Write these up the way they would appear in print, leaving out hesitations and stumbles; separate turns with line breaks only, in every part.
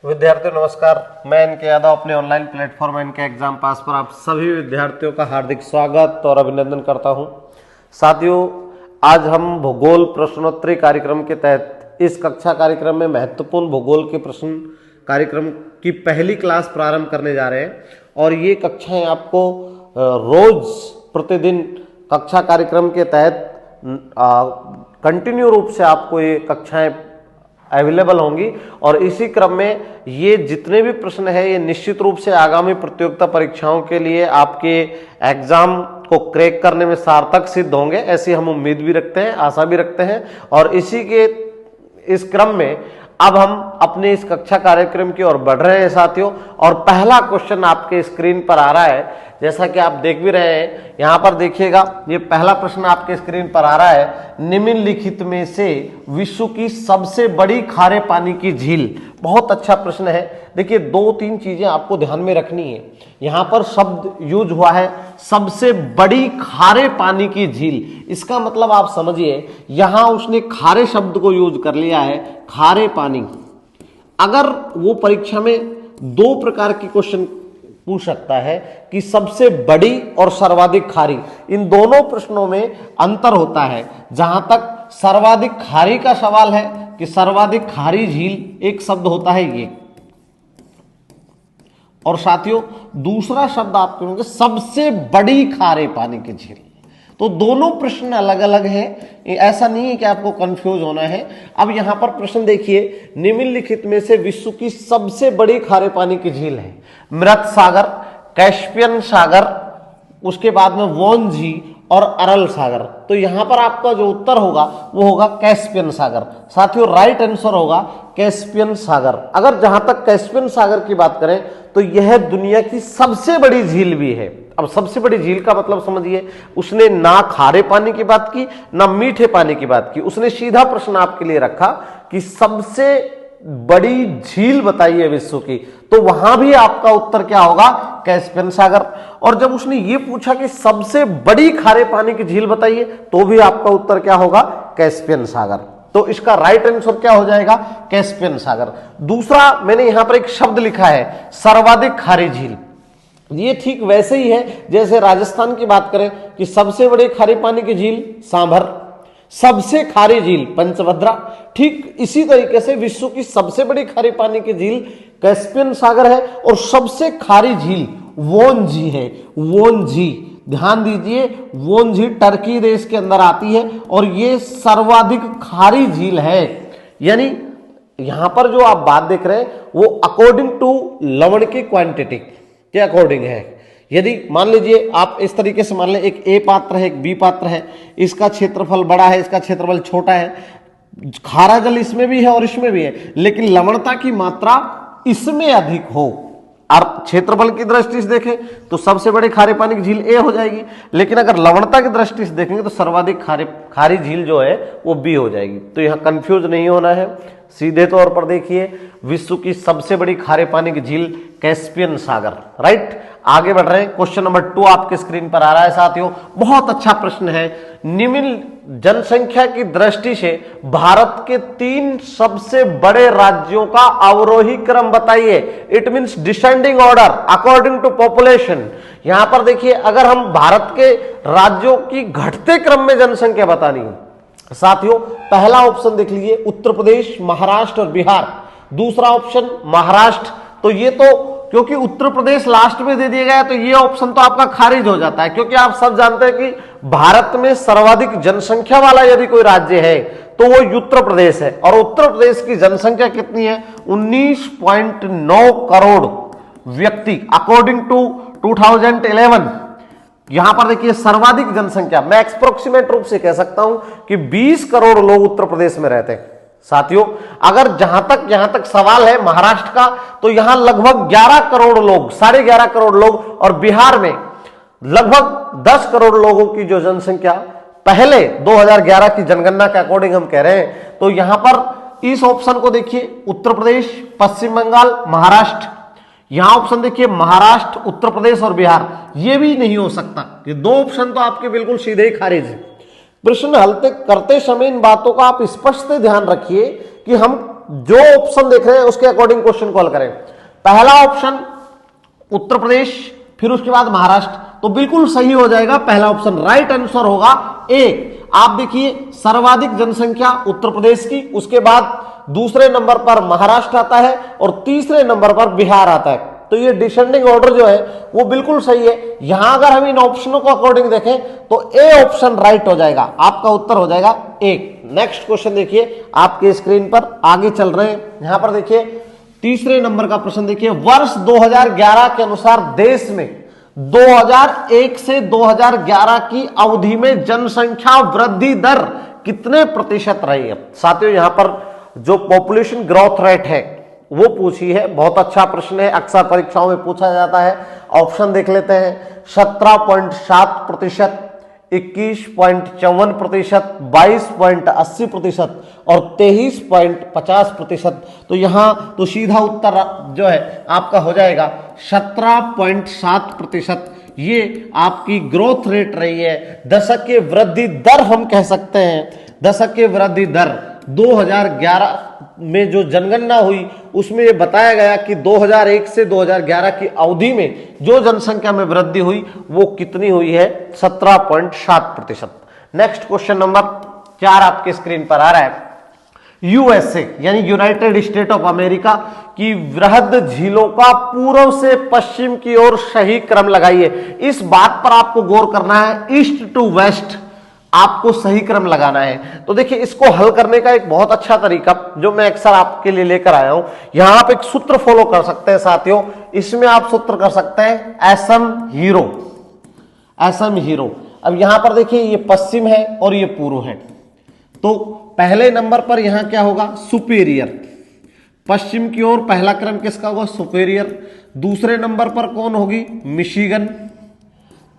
विद्यार्थियों नमस्कार, मैं इनके यादव अपने ऑनलाइन प्लेटफॉर्म इनके एग्जाम पास पर आप सभी विद्यार्थियों का हार्दिक स्वागत और अभिनंदन करता हूं। साथियों, आज हम भूगोल प्रश्नोत्तरी कार्यक्रम के तहत इस कक्षा कार्यक्रम में महत्वपूर्ण भूगोल के प्रश्न कार्यक्रम की पहली क्लास प्रारंभ करने जा रहे हैं और ये कक्षाएं आपको रोज प्रतिदिन कक्षा कार्यक्रम के तहत कंटिन्यू रूप से आपको ये कक्षाएं अवेलेबल होंगी और इसी क्रम में ये जितने भी प्रश्न है ये निश्चित रूप से आगामी प्रतियोगिता परीक्षाओं के लिए आपके एग्जाम को क्रैक करने में सार्थक सिद्ध होंगे, ऐसी हम उम्मीद भी रखते हैं, आशा भी रखते हैं। और इसी के इस क्रम में अब हम अपने इस कक्षा कार्यक्रम की ओर बढ़ रहे हैं साथियों। और पहला क्वेश्चन आपके स्क्रीन पर आ रहा है, जैसा कि आप देख भी रहे हैं, यहां पर देखिएगा, ये पहला प्रश्न आपके स्क्रीन पर आ रहा है। निम्नलिखित में से विश्व की सबसे बड़ी खारे पानी की झील। बहुत अच्छा प्रश्न है। देखिए, दो तीन चीजें आपको ध्यान में रखनी है। यहां पर शब्द यूज हुआ है सबसे बड़ी खारे पानी की झील। इसका मतलब आप समझिए, यहां उसने खारे शब्द को यूज कर लिया है, खारे पानी। अगर वो परीक्षा में दो प्रकार की क्वेश्चन पूछ सकता है कि सबसे बड़ी और सर्वाधिक खारी, इन दोनों प्रश्नों में अंतर होता है। जहां तक सर्वाधिक खारी का सवाल है कि सर्वाधिक खारी झील एक शब्द होता है ये, और साथियों दूसरा शब्द आप कहोगे सबसे बड़ी खारे पानी की झील। तो दोनों प्रश्न अलग अलग हैं, ऐसा नहीं है कि आपको कंफ्यूज होना है। अब यहां पर प्रश्न देखिए, निम्नलिखित में से विश्व की सबसे बड़ी खारे पानी की झील है मृत सागर, कैस्पियन सागर, उसके बाद में वोंजी और अरल सागर। तो यहां पर आपका जो उत्तर होगा वो होगा कैस्पियन सागर। साथियों, राइट आंसर होगा कैस्पियन सागर। अगर जहां तक कैस्पियन सागर की बात करें तो यह दुनिया की सबसे बड़ी झील भी है। अब सबसे बड़ी झील का मतलब समझिए, उसने ना खारे पानी की बात की ना मीठे पानी की बात की, उसने सीधा प्रश्न आपके लिए रखा कि सबसे बड़ी झील बताइए विश्व की। तो वहां भी आपका उत्तर क्या होगा, कैस्पियन सागर। और जब उसने ये पूछा कि सबसे बड़ी खारे पानी की झील बताइए, तो भी आपका उत्तर क्या होगा, कैस्पियन सागर। तो इसका राइट आंसर क्या हो जाएगा, कैस्पियन सागर। दूसरा, मैंने यहां पर एक शब्द लिखा है सर्वाधिक खारी झील। ये ठीक वैसे ही है जैसे राजस्थान की बात करें कि सबसे बड़ी खारे पानी की झील सांभर, सबसे खारी झील पंचभद्रा। ठीक इसी तरीके से विश्व की सबसे बड़ी खारे पानी की झील कैस्पियन सागर है और सबसे खारी झील वोंजी है, वोंजी। ध्यान दीजिए, वोंजी टर्की देश के अंदर आती है और ये सर्वाधिक खारी झील है। यानी यहां पर जो आप बात देख रहे हैं वो अकॉर्डिंग टू लवण की क्वांटिटी के अकॉर्डिंग है। यदि मान लीजिए आप इस तरीके से मान लें, एक ए पात्र है, एक बी पात्र है, इसका क्षेत्रफल बड़ा है, इसका क्षेत्रफल छोटा है, खारा जल इसमें भी है और इसमें भी है, लेकिन लवणता की मात्रा इसमें अधिक हो और क्षेत्रफल की दृष्टि से देखें तो सबसे बड़े खारे पानी की झील ए हो जाएगी, लेकिन अगर लवणता की दृष्टि से देखेंगे तो सर्वाधिक खारी झील जो है वो बी हो जाएगी। तो यहां कंफ्यूज नहीं होना है, सीधे तौर पर देखिए, विश्व की सबसे बड़ी खारे पानी की झील कैस्पियन सागर। राइट, आगे बढ़ रहे हैं। क्वेश्चन नंबर 2 आपके स्क्रीन पर आ रहा है साथियों। बहुत अच्छा प्रश्न है। निम्न जनसंख्या की दृष्टि से भारत के 3 सबसे बड़े राज्यों का अवरोही क्रम बताइए। It means descending order according to population. यहां पर देखिए, अगर हम भारत के राज्यों की घटते क्रम में जनसंख्या बतानी है साथियों, पहला ऑप्शन देख लीजिए, उत्तर प्रदेश, महाराष्ट्र और बिहार। दूसरा ऑप्शन महाराष्ट्र। तो ये तो क्योंकि उत्तर प्रदेश लास्ट में दे दिया गया है तो ये ऑप्शन तो आपका खारिज हो जाता है, क्योंकि आप सब जानते हैं कि भारत में सर्वाधिक जनसंख्या वाला यदि कोई राज्य है तो वो उत्तर प्रदेश है। और उत्तर प्रदेश की जनसंख्या कितनी है, 19.9 करोड़ व्यक्ति अकॉर्डिंग टू 2011। यहां पर देखिए सर्वाधिक जनसंख्या, मैं एक्सप्रोक्सीमेट रूप से कह सकता हूं कि 20 करोड़ लोग उत्तर प्रदेश में रहते हैं। साथियों, अगर यहां तक सवाल है महाराष्ट्र का, तो यहां लगभग 11 करोड़ लोग, 11.5 करोड़ लोग, और बिहार में लगभग 10 करोड़ लोगों की जो जनसंख्या पहले 2011 की जनगणना के अकॉर्डिंग हम कह रहे हैं। तो यहां पर इस ऑप्शन को देखिए, उत्तर प्रदेश, पश्चिम बंगाल, महाराष्ट्र। यहां ऑप्शन देखिए महाराष्ट्र, उत्तर प्रदेश और बिहार, ये भी नहीं हो सकता। ये दो ऑप्शन तो आपके बिल्कुल सीधे ही खारिज है। प्रश्न हल करते समय इन बातों का आप स्पष्ट ध्यान रखिए कि हम जो ऑप्शन देख रहे हैं उसके अकॉर्डिंग क्वेश्चन कॉल करें। पहला ऑप्शन उत्तर प्रदेश, फिर उसके बाद महाराष्ट्र, तो बिल्कुल सही हो जाएगा पहला ऑप्शन, राइट आंसर होगा ए। आप देखिए सर्वाधिक जनसंख्या उत्तर प्रदेश की, उसके बाद दूसरे नंबर पर महाराष्ट्र आता है और तीसरे नंबर पर बिहार आता है। तो ये डिसेंडिंग ऑर्डर जो है वो बिल्कुल सही है। यहां अगर हम इन ऑप्शनों को अकॉर्डिंग देखें तो ए ऑप्शन राइट हो जाएगा, आपका उत्तर हो जाएगा ए। नेक्स्ट क्वेश्चन देखिए आपके स्क्रीन पर, आगे चल रहे हैं। यहां पर देखिए तीसरे नंबर का प्रश्न देखिए, वर्ष 2011 के अनुसार देश में 2001 से 2011 की अवधि में जनसंख्या वृद्धि दर कितने प्रतिशत रही है। साथियों यहां पर जो पॉपुलेशन ग्रोथ रेट है वो पूछी है, बहुत अच्छा प्रश्न है, अक्सर परीक्षाओं में पूछा जाता है। ऑप्शन देख लेते हैं, 17.7%, 21.54%, 22.80% और 23.50%। तो यहां तो सीधा उत्तर जो है आपका हो जाएगा 17.7%। ये आपकी ग्रोथ रेट रही है, दशक के वृद्धि दर हम कह सकते हैं। दशक के वृद्धि दर 2011 में जो जनगणना हुई उसमें यह बताया गया कि 2001 से 2011 की अवधि में जो जनसंख्या में वृद्धि हुई वो कितनी हुई है, 17.7%। नेक्स्ट क्वेश्चन नंबर 4 आपके स्क्रीन पर आ रहा है। यूएसए यानी यूनाइटेड स्टेट ऑफ अमेरिका की वृहद झीलों का पूर्व से पश्चिम की ओर सही क्रम लगाइए। इस बात पर आपको गौर करना है, ईस्ट टू वेस्ट आपको सही क्रम लगाना है। तो देखिए इसको हल करने का एक बहुत अच्छा तरीका जो मैं अक्सर आपके लिए लेकर आया हूं, यहां आप एक सूत्र फॉलो कर सकते हैं साथियों। इसमें आप सूत्र कर सकते हैं एसएम हीरो, एसएम हीरो। अब यहां पर देखिए ये पश्चिम है और ये पूर्व है, तो पहले नंबर पर यहां क्या होगा, सुपेरियर। पश्चिम की ओर पहला क्रम किसका होगा, सुपेरियर। दूसरे नंबर पर कौन होगी, मिशिगन।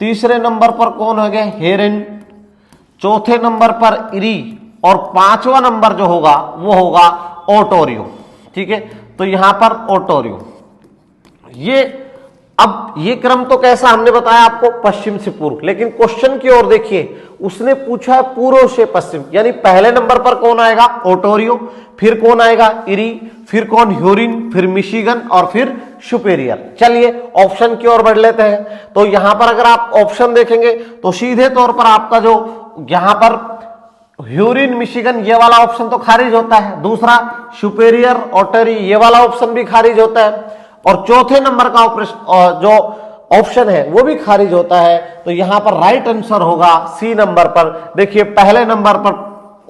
तीसरे नंबर पर कौन हो गया, हेरेन। चौथे नंबर पर इरी और पांचवा नंबर जो होगा वो होगा ओटोरियो। ठीक है, तो यहां पर ओटोरियो। ये अब ये क्रम तो कैसा हमने बताया आपको, पश्चिम से पूर्व, लेकिन क्वेश्चन की ओर देखिए, उसने पूछा है पूर्व से पश्चिम, यानी पहले नंबर पर कौन आएगा, ओटोरियो, फिर कौन आएगा, इरी, फिर कौन, ह्यूरिन, फिर मिशिगन और फिर सुपेरियर। चलिए ऑप्शन की ओर बढ़ लेते हैं। तो यहां पर अगर आप ऑप्शन देखेंगे तो सीधे तौर पर आपका जो यहां पर ह्यूरिन, मिशिगन, ये वाला ऑप्शन तो खारिज होता है। दूसरा सुपेरियर, ओटरी, ये वाला ऑप्शन भी खारिज होता है। और चौथे नंबर का जो ऑप्शन है वो भी खारिज होता है। तो यहां पर राइट आंसर होगा सी नंबर पर। देखिए पहले नंबर पर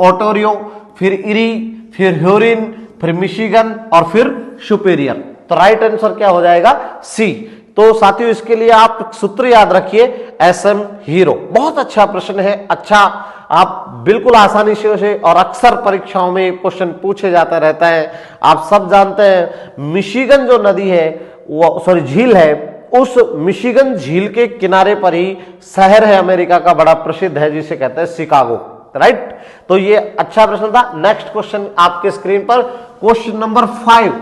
ओटोरियो, फिर इरी, फिर ह्यूरिन, फिर मिशिगन और फिर सुपेरियर। तो राइट आंसर क्या हो जाएगा, सी। तो साथियों इसके लिए आप सूत्र याद रखिए, एसएम हीरो। बहुत अच्छा प्रश्न है, अच्छा आप बिल्कुल आसानी से और अक्सर परीक्षाओं में क्वेश्चन पूछे जाता रहता है। आप सब जानते हैं मिशिगन जो नदी है वो सॉरी झील है, उस मिशिगन झील के किनारे पर ही शहर है अमेरिका का बड़ा प्रसिद्ध है जिसे कहते हैं शिकागो। राइट, तो ये अच्छा प्रश्न था। नेक्स्ट क्वेश्चन आपके स्क्रीन पर, क्वेश्चन नंबर 5,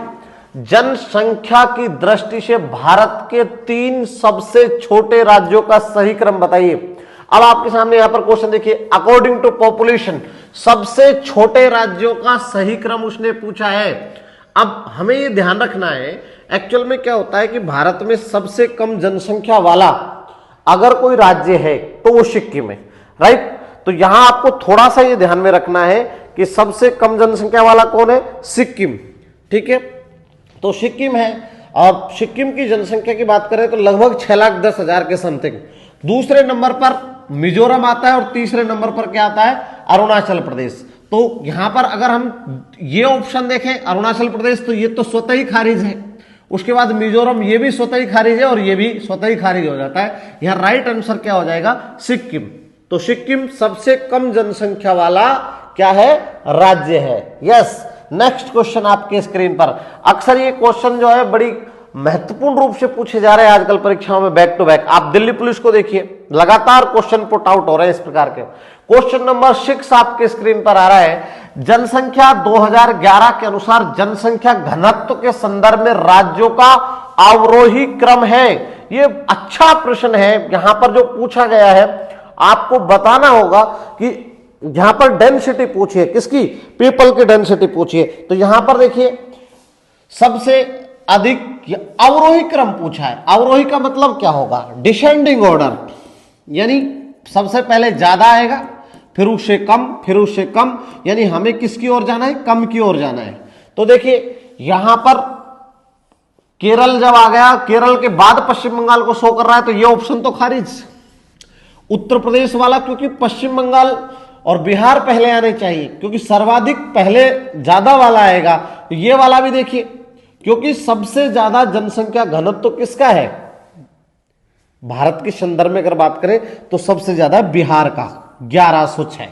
जनसंख्या की दृष्टि से भारत के 3 सबसे छोटे राज्यों का सही क्रम बताइए। अब आपके सामने यहां पर क्वेश्चन देखिए, अकॉर्डिंग टू पॉपुलेशन सबसे छोटे राज्यों का सही क्रम उसने पूछा है। अब हमें यह ध्यान रखना है, एक्चुअल में क्या होता है कि भारत में सबसे कम जनसंख्या वाला अगर कोई राज्य है तो वो सिक्किम है। राइट, तो यहां आपको थोड़ा सा ये ध्यान में रखना है कि सबसे कम जनसंख्या वाला कौन है, सिक्किम। ठीक है, तो सिक्किम है। और सिक्किम की जनसंख्या की बात करें तो लगभग 6,10,000 के समथिंग। दूसरे नंबर पर मिजोरम आता है और तीसरे नंबर पर क्या आता है, अरुणाचल प्रदेश। तो यहां पर अगर हम ये ऑप्शन देखें अरुणाचल प्रदेश, तो ये तो स्वतः ही खारिज है। उसके बाद मिजोरम, ये भी स्वतः ही खारिज है और ये भी स्वतः ही खारिज हो जाता है। यहां राइट आंसर क्या हो जाएगा, सिक्किम। तो सिक्किम सबसे कम जनसंख्या वाला क्या है, राज्य है। यस, नेक्स्ट क्वेश्चन आपके स्क्रीन पर। अक्सर ये क्वेश्चन जो है बड़ी महत्वपूर्ण रूप से पूछे जा रहे हैं आजकल परीक्षाओं में, बैक टू बैक। आप दिल्ली पुलिस को देखिए, लगातार क्वेश्चन पुट आउट हो रहे हैं इस प्रकार के। क्वेश्चन नंबर 6 आपके स्क्रीन पर आ रहा है, जनसंख्या 2011 के अनुसार जनसंख्या घनत्व के संदर्भ में राज्यों का अवरोही क्रम है। ये अच्छा प्रश्न है। यहां पर जो पूछा गया है आपको बताना होगा कि यहां पर डेंसिटी पूछिए, किसकी? पीपल की डेंसिटी पूछिए। तो यहां पर देखिए सबसे अधिक अवरोही क्रम पूछा है। अवरोही का मतलब क्या होगा? डिसेंडिंग ऑर्डर, यानी सबसे पहले ज्यादा आएगा, फिर उससे कम, फिर उससे कम, यानी हमें किसकी ओर जाना है? कम की ओर जाना है। तो देखिए यहां पर केरल जब आ गया, केरल के बाद पश्चिम बंगाल को शो कर रहा है, तो ये ऑप्शन तो खारिज। उत्तर प्रदेश वाला, क्योंकि पश्चिम बंगाल और बिहार पहले आने चाहिए, क्योंकि सर्वाधिक पहले ज्यादा वाला आएगा। तो ये वाला भी देखिए, क्योंकि सबसे ज्यादा जनसंख्या घनत्व तो किसका है? भारत के संदर्भ में अगर बात करें तो सबसे ज्यादा बिहार का 1106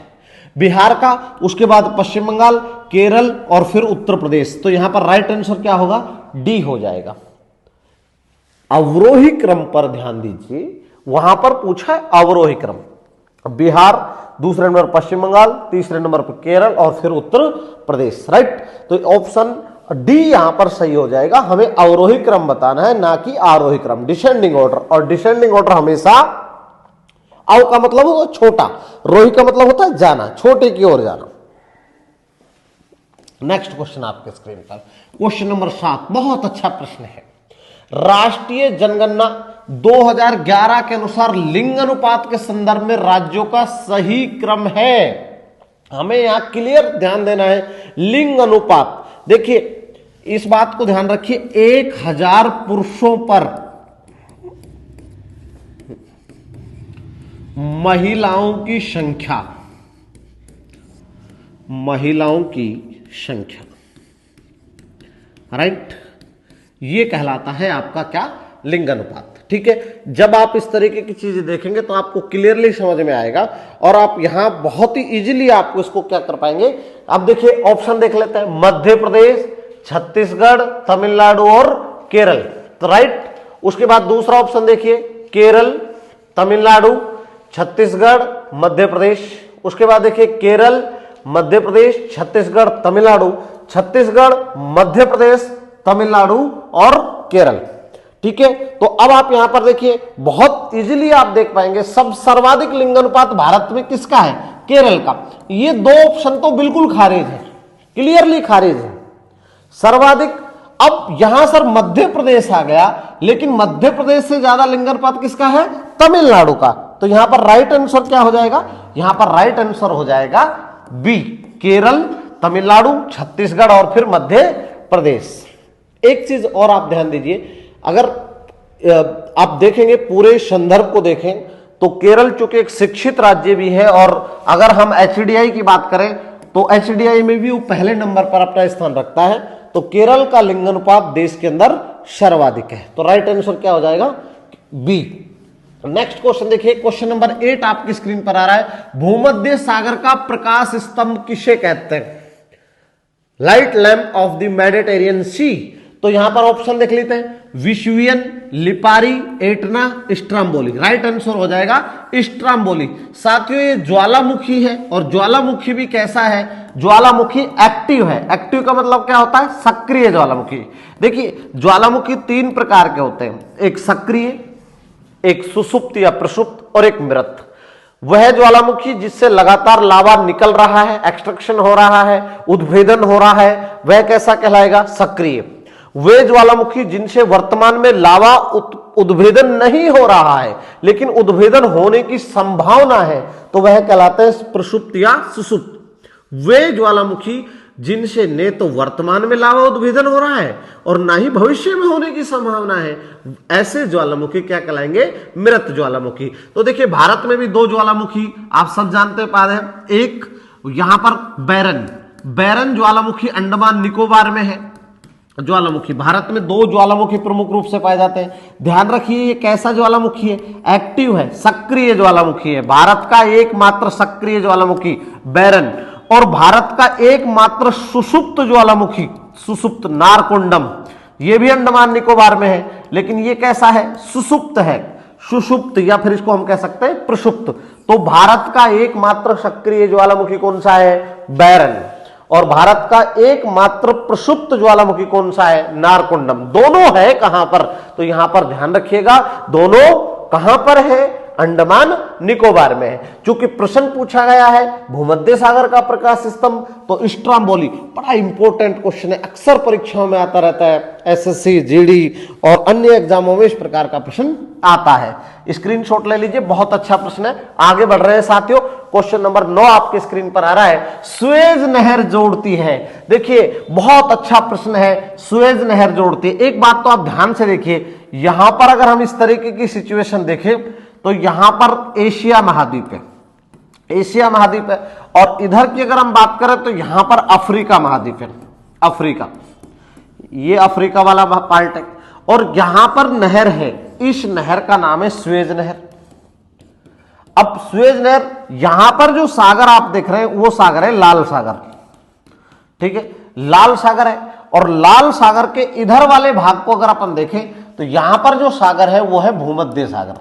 बिहार का, उसके बाद पश्चिम बंगाल, केरल और फिर उत्तर प्रदेश। तो यहां पर राइट आंसर क्या होगा? डी हो जाएगा। अवरोही क्रम पर ध्यान दीजिए, वहां पर पूछा है अवरोही क्रम। बिहार, दूसरे नंबर पश्चिम बंगाल, तीसरे नंबर पर केरल और फिर उत्तर प्रदेश। राइट, तो ऑप्शन डी यहां पर सही हो जाएगा। हमें अवरोही क्रम बताना है, ना कि आरोही क्रम, डिसेंडिंग ऑर्डर। और डिसेंडिंग ऑर्डर हमेशा, अव का मतलब होता छोटा, रोही का मतलब होता है जाना, छोटे की ओर जाना। नेक्स्ट क्वेश्चन आपके स्क्रीन पर, क्वेश्चन नंबर 7, बहुत अच्छा प्रश्न है। राष्ट्रीय जनगणना 2011 के अनुसार लिंग अनुपात के संदर्भ में राज्यों का सही क्रम है। हमें यहां क्लियर ध्यान देना है, लिंग अनुपात। देखिए इस बात को ध्यान रखिए, 1000 पुरुषों पर महिलाओं की संख्या, महिलाओं की संख्या, राइट, ये कहलाता है आपका क्या? लिंग अनुपात। ठीक है, जब आप इस तरीके की चीजें देखेंगे तो आपको क्लियरली समझ में आएगा और आप यहां बहुत ही इजीली आपको इसको क्या कर पाएंगे। अब देखिए ऑप्शन देख लेते हैं, मध्य प्रदेश, छत्तीसगढ़, तमिलनाडु और केरल। तो राइट, उसके बाद दूसरा ऑप्शन देखिए, केरल, तमिलनाडु, छत्तीसगढ़, मध्य प्रदेश। उसके बाद देखिए केरल, मध्य प्रदेश, छत्तीसगढ़, तमिलनाडु, छत्तीसगढ़, मध्य प्रदेश, तमिलनाडु और केरल। ठीक है, तो अब आप यहां पर देखिए बहुत इजीली आप देख पाएंगे, सब सर्वाधिक लिंग अनुपात भारत में किसका है? केरल का। ये दो ऑप्शन तो बिल्कुल खारिज है, क्लियरली खारिज है, सर्वाधिक। अब यहां सर मध्य प्रदेश आ गया, लेकिन मध्य प्रदेश से ज्यादा लिंग अनुपात किसका है? तमिलनाडु का। तो यहां पर राइट आंसर क्या हो जाएगा? यहां पर राइट आंसर हो जाएगा बी, केरल, तमिलनाडु, छत्तीसगढ़ और फिर मध्य प्रदेश। एक चीज और आप ध्यान दीजिए, अगर आप देखेंगे पूरे संदर्भ को देखें तो केरल चूंकि एक शिक्षित राज्य भी है, और अगर हम एचडीआई की बात करें तो एचडीआई में भी वो पहले नंबर पर अपना स्थान रखता है। तो केरल का लिंग अनुपात देश के अंदर सर्वाधिक है। तो राइट आंसर क्या हो जाएगा? बी। नेक्स्ट क्वेश्चन देखिए, क्वेश्चन नंबर 8 आपकी स्क्रीन पर आ रहा है। भूमध्य सागर का प्रकाश स्तंभ किसे कहते हैं? Light lamp of the Mediterranean sea. तो यहां पर ऑप्शन देख लेते हैं, Vesuvius, Lipari, Etna, Stromboli. Right answer हो जाएगा स्ट्राम्बोली। साथियों ये ज्वालामुखी है, और ज्वालामुखी भी कैसा है? ज्वालामुखी एक्टिव है। एक्टिव का मतलब क्या होता है? सक्रिय ज्वालामुखी। देखिए ज्वालामुखी 3 प्रकार के होते हैं, एक सक्रिय, एक सुसुप्त या प्रसुप्त और एक मृत। वह ज्वालामुखी जिससे लगातार लावा निकल रहा है, एक्सट्रैक्शन हो रहा है, उद्भेदन हो रहा है, वह कैसा कहलाएगा? सक्रिय। वे ज्वालामुखी जिनसे वर्तमान में लावा उद्भेदन नहीं हो रहा है लेकिन उद्भेदन होने की संभावना है, तो वह कहलाते हैं प्रसुप्त या सुसुप्त। वे ज्वालामुखी जिनसे न तो वर्तमान में लावा उद्भेदन हो रहा है और ना ही भविष्य में होने की संभावना है, ऐसे ज्वालामुखी क्या कहलाएंगे? मृत ज्वालामुखी। तो देखिए भारत में भी 2 ज्वालामुखी आप सब जानते पाए हैं। एक यहां पर बैरन ज्वालामुखी अंडमान निकोबार में है ज्वालामुखी। भारत में 2 ज्वालामुखी प्रमुख रूप से पाए जाते हैं। ध्यान रखिए ये कैसा ज्वालामुखी है? एक्टिव है, सक्रिय ज्वालामुखी है। भारत का एकमात्र सक्रिय ज्वालामुखी बैरन, और भारत का एकमात्र सुसुप्त ज्वालामुखी, सुसुप्त नारकोंडम, ये भी अंडमान निकोबार में है, लेकिन ये कैसा है? सुसुप्त है, सुसुप्त, या फिर इसको हम कह सकते हैं प्रसुप्त। तो भारत का एकमात्र सक्रिय ज्वालामुखी कौन सा है? बैरन। और भारत का एकमात्र प्रसुप्त ज्वालामुखी कौन सा है? नारकोंडम। दोनों है कहां पर? तो यहां पर ध्यान रखिएगा, दोनों कहां पर है? अंडमान निकोबार में है। चूंकि प्रश्न पूछा गया है भूमध्य सागर का प्रकाश स्तंभ, तो स्ट्रोम्बोली बड़ा इंपॉर्टेंट क्वेश्चन है, अक्सर परीक्षाओं में आता रहता है, एसएससी, जीडी और अन्य एग्जामों में इस प्रकार का प्रश्न आता है। स्क्रीनशॉट ले लीजिए, बहुत अच्छा प्रश्न है। आगे बढ़ रहे हैं साथियों, क्वेश्चन नंबर 9 आपके स्क्रीन पर आ रहा है। सुएज नहर जोड़ती है, देखिए बहुत अच्छा प्रश्न है, सुएज नहर जोड़ती है। एक बात तो आप ध्यान से देखिए, यहां पर अगर हम इस तरीके की सिचुएशन देखें तो यहां पर एशिया महाद्वीप है, एशिया महाद्वीप है, और इधर की अगर हम बात करें तो यहां पर अफ्रीका महाद्वीप है, अफ्रीका, ये अफ्रीका वाला पार्ट है, और यहां पर नहर है, इस नहर का नाम है सुएज नहर। अब सुएज नहर, यहां पर जो सागर आप देख रहे हैं वो सागर है लाल सागर, ठीक है, लाल सागर है। और लाल सागर के इधर वाले भाग को अगर अपन देखें तो यहां पर जो सागर है वो है भूमध्य सागर।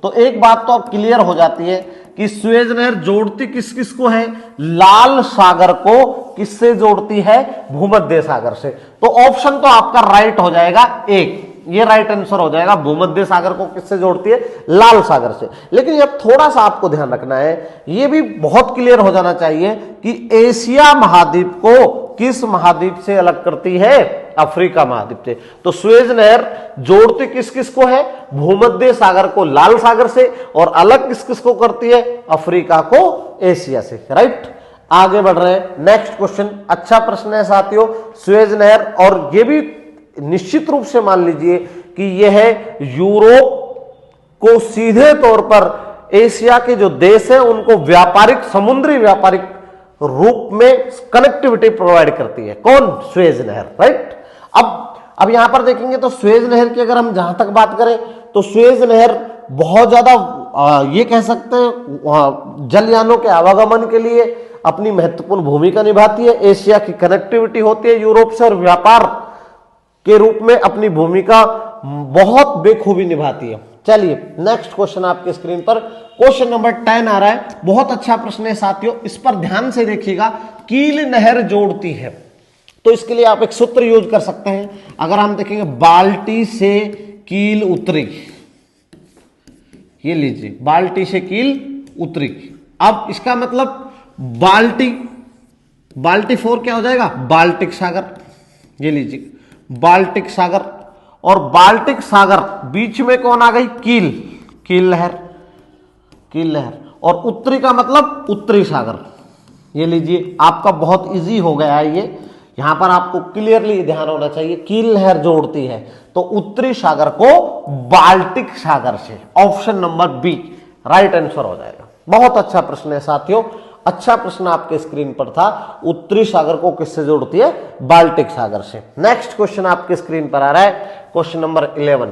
तो एक बात तो अब क्लियर हो जाती है कि सुएज नहर जोड़ती किस किस को है, लाल सागर को किससे जोड़ती है, भूमध्य सागर से। तो ऑप्शन तो आपका राइट हो जाएगा एक, ये राइट आंसर हो जाएगा, भूमध्य सागर को किससे जोड़ती है, लाल सागर से। लेकिन अब थोड़ा सा आपको ध्यान रखना है, ये भी बहुत क्लियर हो जाना चाहिए कि एशिया महाद्वीप को किस महाद्वीप से अलग करती है, अफ्रीका महाद्वीप से। तो सुएज नहर जोड़ती किस किस को है, भूमध्य सागर को लाल सागर से, और अलग किस किस को करती है, अफ्रीका को एशिया से, राइट। आगे बढ़ रहे हैं, नेक्स्ट क्वेश्चन, अच्छा प्रश्न है साथियों, सुएज नहर, और ये भी निश्चित रूप से मान लीजिए कि यह है यूरोप को सीधे तौर पर एशिया के जो देश हैं उनको व्यापारिक, समुद्री व्यापारिक रूप में कनेक्टिविटी प्रोवाइड करती है, कौन, सुएज नहर, राइट। अब यहां पर देखेंगे तो सुएज नहर की अगर हम जहां तक बात करें तो सुएज नहर बहुत ज्यादा ये कह सकते हैं जलयानों के आवागमन के लिए अपनी महत्वपूर्ण भूमिका निभाती है, एशिया की कनेक्टिविटी होती है यूरोप से, और व्यापार के रूप में अपनी भूमिका बहुत बेखूबी निभाती है। चलिए नेक्स्ट क्वेश्चन आपके स्क्रीन पर, क्वेश्चन नंबर 10 आ रहा है, बहुत अच्छा प्रश्न है साथियों, इस पर ध्यान से देखिएगा। कील नहर जोड़ती है, तो इसके लिए आप एक सूत्र यूज कर सकते हैं। अगर हम देखेंगे बाल्टी से कील उतरी, ये लीजिए, बाल्टी से कील उतरी। अब इसका मतलब बाल्टी 4 क्या हो जाएगा, बाल्टिक सागर, ये लीजिए बाल्टिक सागर, और बाल्टिक सागर बीच में कौन आ गई, कील, कील लहर, कील लहर, और उत्तरी का मतलब उत्तरी सागर, ये लीजिए। आपका बहुत इजी हो गया है ये, यहां पर आपको क्लियरली ध्यान होना चाहिए, कील लहर जोड़ती है तो उत्तरी सागर को बाल्टिक सागर से, option number B right answer हो जाएगा। बहुत अच्छा प्रश्न है साथियों, अच्छा प्रश्न आपके स्क्रीन पर था, उत्तरी सागर को किससे जोड़ती है, बाल्टिक सागर से। नेक्स्ट क्वेश्चन आपके स्क्रीन पर आ रहा है, क्वेश्चन नंबर 11,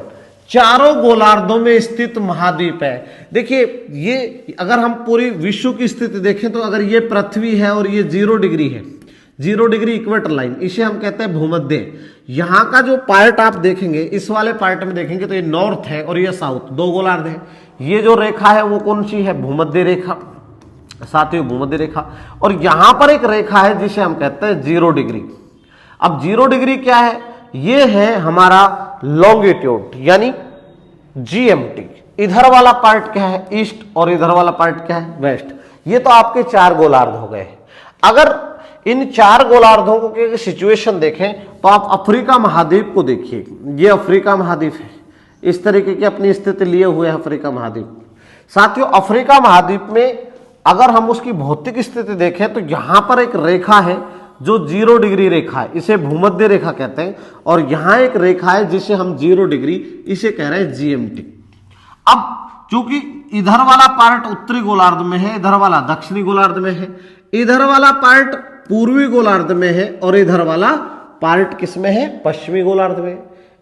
चारों गोलार्धों में स्थित महाद्वीप है। देखिए ये अगर हम पूरी विश्व की स्थिति देखें तो अगर ये पृथ्वी है और ये 0 डिग्री है, 0 डिग्री इक्वेटर लाइन, इसे हम कहते हैं भूमध्य। यहां का जो पार्ट आप देखेंगे, इस वाले पार्ट में देखेंगे तो ये नॉर्थ है और ये साउथ, 2 गोलार्ध है। ये जो रेखा है वो कौन सी है, भूमध्य रेखा, साथियों भूमध्य रेखा। और यहां पर एक रेखा है जिसे हम कहते हैं 0 डिग्री। अब 0 डिग्री क्या है, ये है हमारा लॉन्गिट्यूड यानी जीएमटी। इधर वाला पार्ट क्या है, ईस्ट, और इधर वाला पार्ट क्या है, वेस्ट। ये तो आपके 4 गोलार्ध हो गए। अगर इन 4 गोलार्धों को की सिचुएशन देखें तो आप अफ्रीका महाद्वीप को देखिए, ये अफ्रीका महाद्वीप है, इस तरीके की अपनी स्थिति लिए हुए है अफ्रीका महाद्वीप। साथियों अफ्रीका महाद्वीप में अगर हम उसकी भौतिक स्थिति देखें तो यहां पर एक रेखा है जो 0 डिग्री रेखा है, इसे भूमध्य रेखा कहते हैं, और यहां एक रेखा है जिसे हम 0 डिग्री, इसे कह रहे हैं जीएमटी। अब चूंकि इधर वाला पार्ट उत्तरी गोलार्ध में है, इधर वाला दक्षिणी गोलार्ध में है, इधर वाला पार्ट पूर्वी गोलार्ध में है, और इधर वाला पार्ट किस में है, पश्चिमी गोलार्ध में।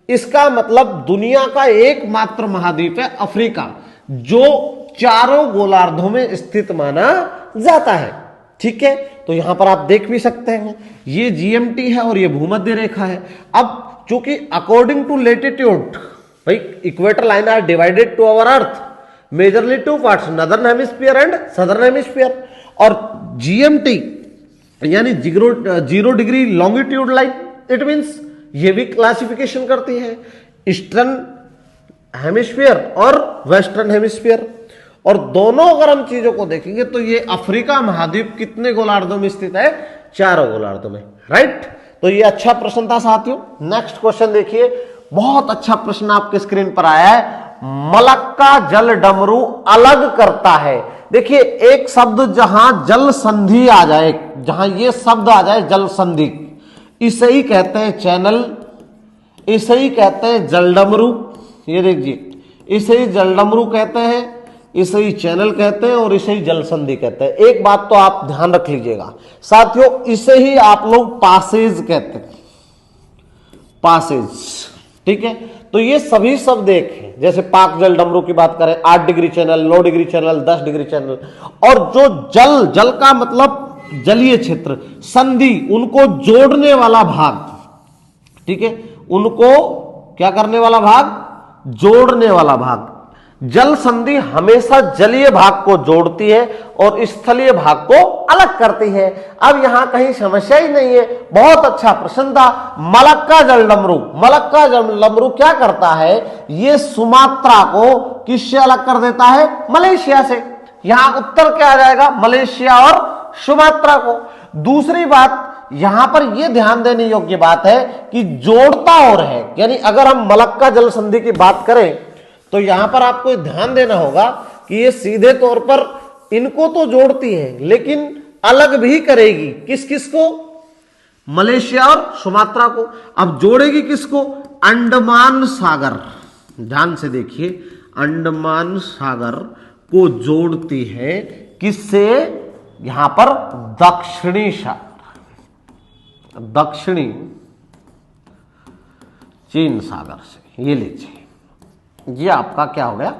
इसका मतलब दुनिया का एकमात्र महाद्वीप है अफ्रीका जो चारों गोलार्धों में स्थित माना जाता है। ठीक है, तो यहां पर आप देख भी सकते हैं ये जीएमटी है और ये भूमध्य रेखा है। अब चूंकि अकॉर्डिंग टू लेटिट्यूड, भाई equator line are divided to our earth majorly 2 parts, northern hemisphere and southern hemisphere, और जीएमटी यानी 0 degree longitude line, it means ये भी क्लासिफिकेशन करती है ईस्टर्न हेमिस्फीयर और वेस्टर्न हेमिस्फीयर। और दोनों अगर हम चीजों को देखेंगे तो ये अफ्रीका महाद्वीप कितने गोलार्धों में स्थित है? 4 गोलार्धों में, राइट। तो ये अच्छा प्रश्न था साथियों। नेक्स्ट क्वेश्चन देखिए, बहुत अच्छा प्रश्न आपके स्क्रीन पर आया है। मलक्का जल डमरू अलग करता है। देखिए, एक शब्द जहां जल संधि आ जाए, जहां ये शब्द आ जाए जल संधि, इसे ही कहते हैं चैनल, इसे ही कहते हैं जल डमरू। ये देखिए, इसे ही जल डमरू कहते हैं, इसे ही चैनल कहते हैं और इसे ही जल संधि कहते हैं। एक बात तो आप ध्यान रख लीजिएगा साथियों, इसे ही आप लोग पासेज कहते हैं, पासेज, ठीक है। तो ये सभी शब्द एक हैं। जैसे पाक जल डमरू की बात करें, 8 degree channel, 9 degree channel, 10 degree channel. और जो जल, जल का मतलब जलीय क्षेत्र, संधि उनको जोड़ने वाला भाग, ठीक है, उनको क्या करने वाला भाग? जोड़ने वाला भाग। जल संधि हमेशा जलीय भाग को जोड़ती है और स्थलीय भाग को अलग करती है। अब यहां कहीं समस्या ही नहीं है, बहुत अच्छा प्रश्न था। मलक्का जल डमरू, मलक्का जल डमरू क्या करता है? ये सुमात्रा को किससे अलग कर देता है? मलेशिया से। यहां उत्तर क्या आ जाएगा? मलेशिया और सुमात्रा को। दूसरी बात यहां पर यह ध्यान देने योग्य बात है कि जोड़ता और है, यानी अगर हम मलक्का जल संधि की बात करें तो यहां पर आपको ध्यान देना होगा कि ये सीधे तौर पर इनको तो जोड़ती है लेकिन अलग भी करेगी। किस किस को? मलेशिया और सुमात्रा को। अब जोड़ेगी किसको? अंडमान सागर। ध्यान से देखिए, अंडमान सागर को जोड़ती है किससे? यहां पर दक्षिणी सागर, दक्षिणी चीन सागर से। ये लीजिए, ये आपका क्या हो गया?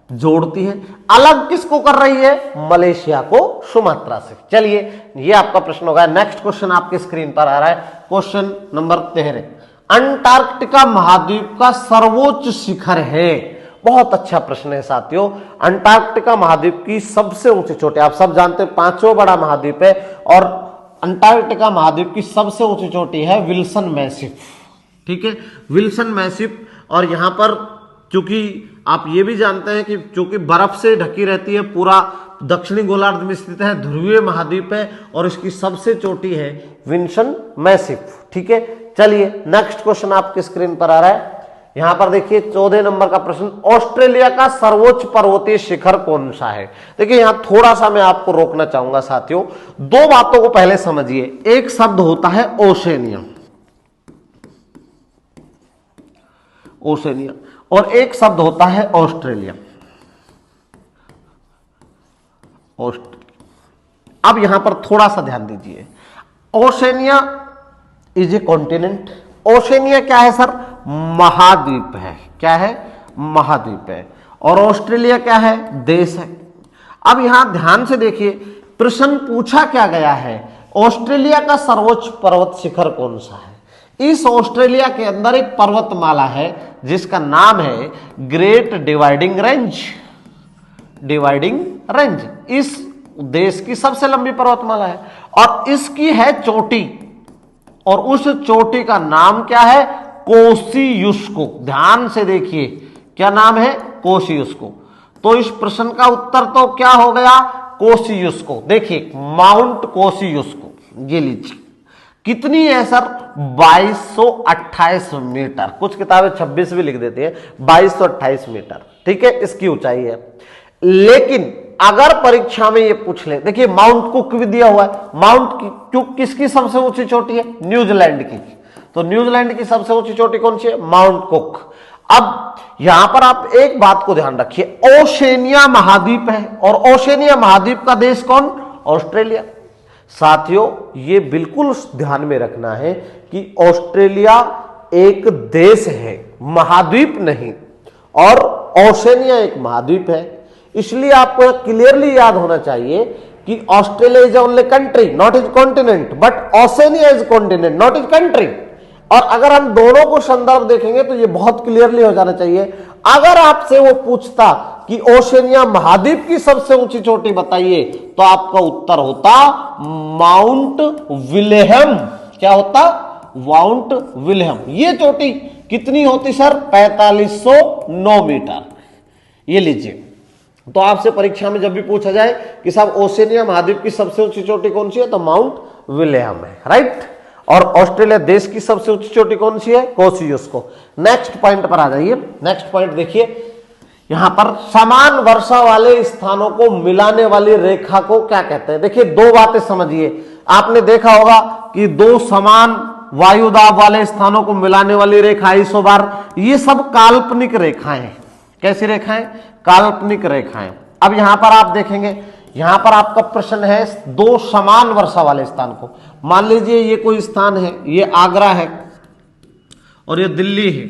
जोड़ती है। अलग किसको कर रही है? मलेशिया को सुमात्रा से। चलिए, ये आपका प्रश्न होगा। नेक्स्ट क्वेश्चन आपके स्क्रीन पर आ रहा है, क्वेश्चन नंबर 13। अंटार्कटिका महाद्वीप का सर्वोच्च शिखर है। बहुत अच्छा प्रश्न है साथियों। अंटार्कटिका महाद्वीप की सबसे ऊंची चोटी, आप सब जानते हैं 5वां बड़ा महाद्वीप है और अंटार्कटिका महाद्वीप की सबसे ऊंची चोटी है विल्सन मैसिव, ठीक है, विल्सन मैसिव। और यहां पर चूंकि आप ये भी जानते हैं कि चूंकि बर्फ से ढकी रहती है, पूरा दक्षिणी गोलार्ध में स्थित है, ध्रुवीय महाद्वीप है और इसकी सबसे चोटी है विल्सन मैसिव, ठीक है। चलिए, नेक्स्ट क्वेश्चन आपके स्क्रीन पर आ रहा है। यहां पर देखिए 14 नंबर का प्रश्न, ऑस्ट्रेलिया का सर्वोच्च पर्वतीय शिखर कौन सा है? देखिए, यहां थोड़ा सा मैं आपको रोकना चाहूंगा साथियों। दो बातों को पहले समझिए। एक शब्द होता है ओशेनिया, ओशेनिया, और एक शब्द होता है ऑस्ट्रेलिया, ऑस्ट्रेलिया। अब यहां पर थोड़ा सा ध्यान दीजिए। Oceania is a continent. Oceania क्या है सर? महाद्वीप है। क्या है? महाद्वीप है। और ऑस्ट्रेलिया क्या है? देश है। अब यहां ध्यान से देखिए, प्रश्न पूछा क्या गया है? ऑस्ट्रेलिया का सर्वोच्च पर्वत शिखर कौन सा है? इस ऑस्ट्रेलिया के अंदर एक पर्वतमाला है जिसका नाम है great dividing range, dividing range. इस देश की सबसे लंबी पर्वतमाला है और इसकी है चोटी, और उस चोटी का नाम क्या है? कोसियुस्को। ध्यान से देखिए, क्या नाम है? कोसियुस्को। तो इस प्रश्न का उत्तर तो क्या हो गया? कोसियुस्को। देखिए, माउंट कोसियुस्को, ये लीजिए। कितनी है सर? 2228 मीटर। कुछ किताबें 26 भी लिख देती है, 2228 मीटर, ठीक है, इसकी ऊंचाई है। लेकिन अगर परीक्षा में ये पूछ ले, देखिए माउंट कुक भी दिया हुआ है। माउंट कुक किसकी सबसे ऊंची चोटी है? न्यूजीलैंड की। तो न्यूजीलैंड की सबसे ऊंची चोटी कौन सी है? Mount cook. अब यहां पर आप एक बात को ध्यान रखिए, ओशेनिया महाद्वीप है और ओशेनिया महाद्वीप का देश कौन? ऑस्ट्रेलिया। साथियों, ये बिल्कुल ध्यान में रखना है कि ऑस्ट्रेलिया एक देश है, महाद्वीप नहीं, और ओशेनिया एक महाद्वीप है। इसलिए आपको क्लियरली याद होना चाहिए कि Australia is only country, not is continent, but Oceania is continent, not is country. और अगर हम दोनों को संदर्भ देखेंगे तो ये बहुत क्लियरली हो जाना चाहिए। अगर आपसे वो पूछता कि ओशेनिया महाद्वीप की सबसे ऊंची चोटी बताइए, तो आपका उत्तर होता माउंट विल्हेम। क्या होता? Mount Wilhelm. ये चोटी कितनी होती सर? 4509 मीटर। ये लीजिए, तो आपसे परीक्षा में जब भी पूछा जाए कि साहब ओशिनिया महाद्वीप की सबसे ऊंची चोटी कौन सी है, तो माउंट विलियम है, राइट। और ऑस्ट्रेलिया देश की सबसे ऊंची चोटी कौन सी है, कोसियुस्को। नेक्स्ट पॉइंट पर आ जाइए। नेक्स्ट पॉइंट देखिए, यहां पर समान वर्षा वाले स्थानों को मिलाने वाली रेखा को क्या कहते हैं। देखिए दो बातें समझिए, आपने देखा होगा कि दो समान वायुदाब वाले स्थानों को मिलाने वाली रेखा आइसोबार, ये सब काल्पनिक रेखाएं हैं। कैसी रेखाएं, काल्पनिक रेखाएं। अब यहां पर आप देखेंगे, यहां पर आपका प्रश्न है दो समान वर्षा वाले स्थान को, मान लीजिए ये कोई स्थान है, ये आगरा है और ये दिल्ली है,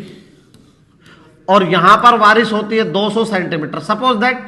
और यहां पर बारिश होती है 200 सेंटीमीटर, सपोज दैट,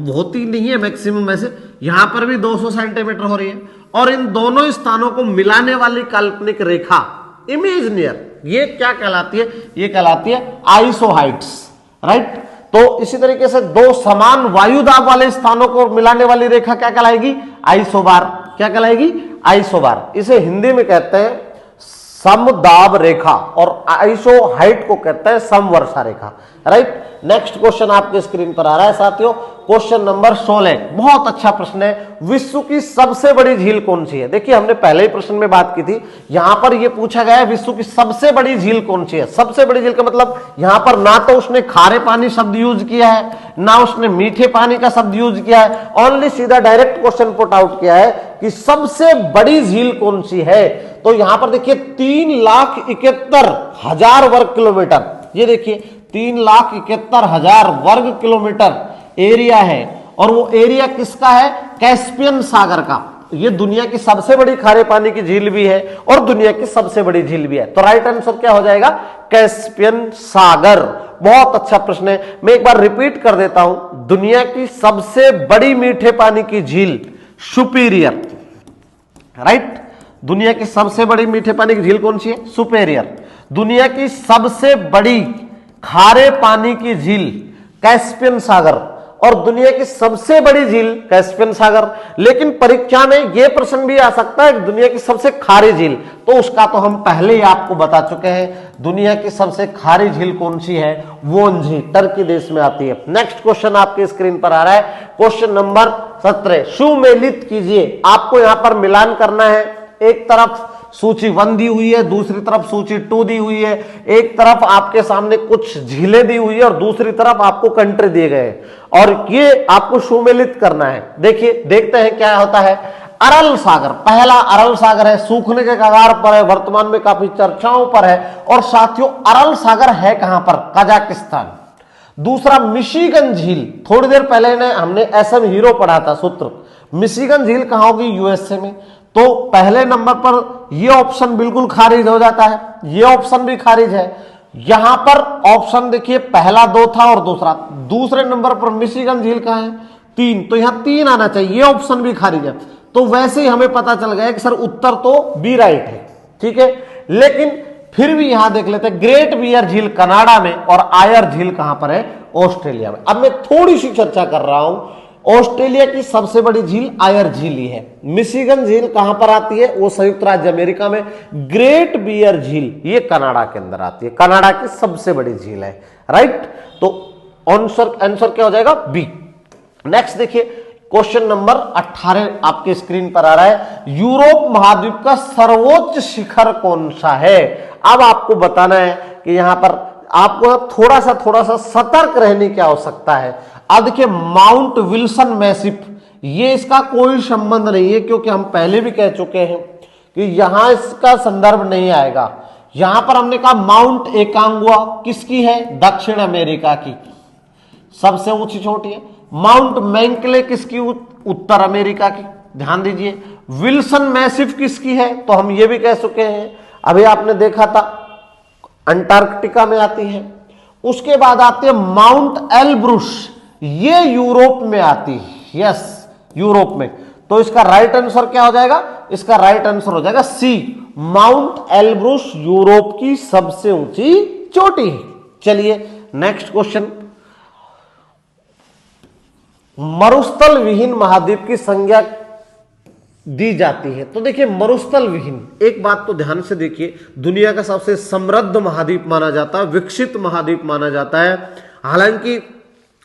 होती नहीं है मैक्सिमम, वैसे यहां पर भी 200 सेंटीमीटर हो रही है, और इन दोनों स्थानों को मिलाने वाली काल्पनिक रेखा इमेजिनियर, ये क्या कहलाती है, ये कहलाती है आइसोहाइट्स, राइट। तो इसी तरीके से दो समान वायुदाब वाले स्थानों को मिलाने वाली रेखा क्या कहलाएगी, आइसोबार। क्या कहलाएगी, आइसोबार। इसे हिंदी में कहते हैं समदाब रेखा, और आइसोहाइट को कहते हैं समवर्षा रेखा, राइट। नेक्स्ट क्वेश्चन आपके स्क्रीन पर आ रहा है साथियों, क्वेश्चन नंबर 16। बहुत अच्छा प्रश्न है, विश्व की सबसे बड़ी झील कौन सी है। देखिए हमने पहले ही प्रश्न में बात की थी, यहां पर यह पूछा गया है विश्व की सबसे बड़ी झील कौन सी है। सबसे बड़ी झील का मतलब यहां पर ना तो उसने खारे पानी शब्द यूज किया है, ना उसने मीठे पानी का शब्द यूज किया है, ओनली सीधा डायरेक्ट क्वेश्चन पुट आउट किया है कि सबसे बड़ी झील कौन सी है। तो यहां पर देखिए 3,71,000 वर्ग किलोमीटर, ये देखिए 3,71,000 वर्ग किलोमीटर एरिया है, और वो एरिया किसका है, कैस्पियन सागर का। ये दुनिया की सबसे बड़ी खारे पानी की झील भी है और दुनिया की सबसे बड़ी झील भी है। तो राइट आंसर क्या हो जाएगा, कैस्पियन सागर। बहुत अच्छा प्रश्न है, मैं एक बार रिपीट कर देता हूं, दुनिया की सबसे बड़ी मीठे पानी की झील सुपीरियर, राइट। दुनिया की सबसे बड़ी मीठे पानी की झील कौन सी है, सुपेरियर। दुनिया की सबसे बड़ी खारे पानी की झील कैस्पियन सागर, और दुनिया की सबसे बड़ी झील कैस्पियन सागर। लेकिन परीक्षा में यह प्रश्न भी आ सकता है कि दुनिया की सबसे खारी झील, तो उसका तो हम पहले ही आपको बता चुके हैं, दुनिया की सबसे खारी झील कौन सी है, वोन झील, टर्की देश में आती है। नेक्स्ट क्वेश्चन आपके स्क्रीन पर आ रहा है, क्वेश्चन नंबर 17। सुमेलित कीजिए, आपको यहां पर मिलान करना है, एक तरफ सूची 1 दी हुई है, दूसरी तरफ सूची 2 दी हुई है, एक तरफ आपके सामने कुछ झीलें दी हुई है और दूसरी तरफ आपको कंट्री दिए गए हैं, और ये आपको सुमेलित करना है। देखिए देखते हैं क्या होता है। अरल सागर, पहला अरल सागर है, सूखने के कगार पर है, वर्तमान में काफी चर्चाओं पर है, और साथियों अरल सागर है कहां पर, कजाकिस्तान। दूसरा मिशिगन झील, थोड़ी देर पहले हमने SM हीरो पढ़ा था सूत्र, मिशिगन झील कहां होगी, यूएसए में। तो पहले नंबर पर यह ऑप्शन बिल्कुल खारिज हो जाता है, यह ऑप्शन भी खारिज है। यहां पर ऑप्शन देखिए पहला 2 था और दूसरे नंबर पर मिशिगन झील कहां है, 3, तो यहां 3 आना चाहिए, यह ऑप्शन भी खारिज है। तो वैसे ही हमें पता चल गया कि सर उत्तर तो बी राइट है, ठीक है। लेकिन फिर भी यहां देख लेते हैं, ग्रेट बियर झील कनाडा में और आयर झील कहां पर है, ऑस्ट्रेलिया में। अब मैं थोड़ी सी चर्चा कर रहा हूं, ऑस्ट्रेलिया की सबसे बड़ी झील आयर झील ही है। मिशिगन झील कहां पर आती है, वो संयुक्त राज्य अमेरिका में। ग्रेट बियर झील ये कनाडा के अंदर आती है, कनाडा की सबसे बड़ी झील है, राइट। तो आंसर क्या हो जाएगा, बी। नेक्स्ट देखिए क्वेश्चन नंबर 18 आपके स्क्रीन पर आ रहा है, यूरोप महाद्वीप का सर्वोच्च शिखर कौन सा है। अब आपको बताना है कि यहां पर आपको थोड़ा सा सतर्क रहने की आवश्यकता है। अब देखिए माउंट विल्सन मैसिफ, ये इसका कोई संबंध नहीं है, क्योंकि हम पहले भी कह चुके हैं कि यहां इसका संदर्भ नहीं आएगा। यहां पर हमने कहा माउंट एकांगुआ किसकी है, दक्षिण अमेरिका की सबसे ऊंची चोटी है। माउंट मैंकले किसकी, उत्तर अमेरिका की, ध्यान दीजिए। विल्सन मैसिफ किसकी है, तो हम ये भी कह चुके हैं, अभी आपने देखा था अंटार्कटिका में आती है। उसके बाद आती है माउंट एलब्रुस, ये यूरोप में आती है, यस यूरोप में। तो इसका राइट आंसर क्या हो जाएगा, इसका राइट आंसर हो जाएगा सी, माउंट एलब्रुस यूरोप की सबसे ऊंची चोटी है। चलिए नेक्स्ट क्वेश्चन, मरुस्थल विहीन महाद्वीप की संज्ञा दी जाती है। तो देखिए मरुस्थल विहीन, एक बात तो ध्यान से देखिए, दुनिया का सबसे समृद्ध महाद्वीप माना जाता है, विकसित महाद्वीप माना जाता है। हालांकि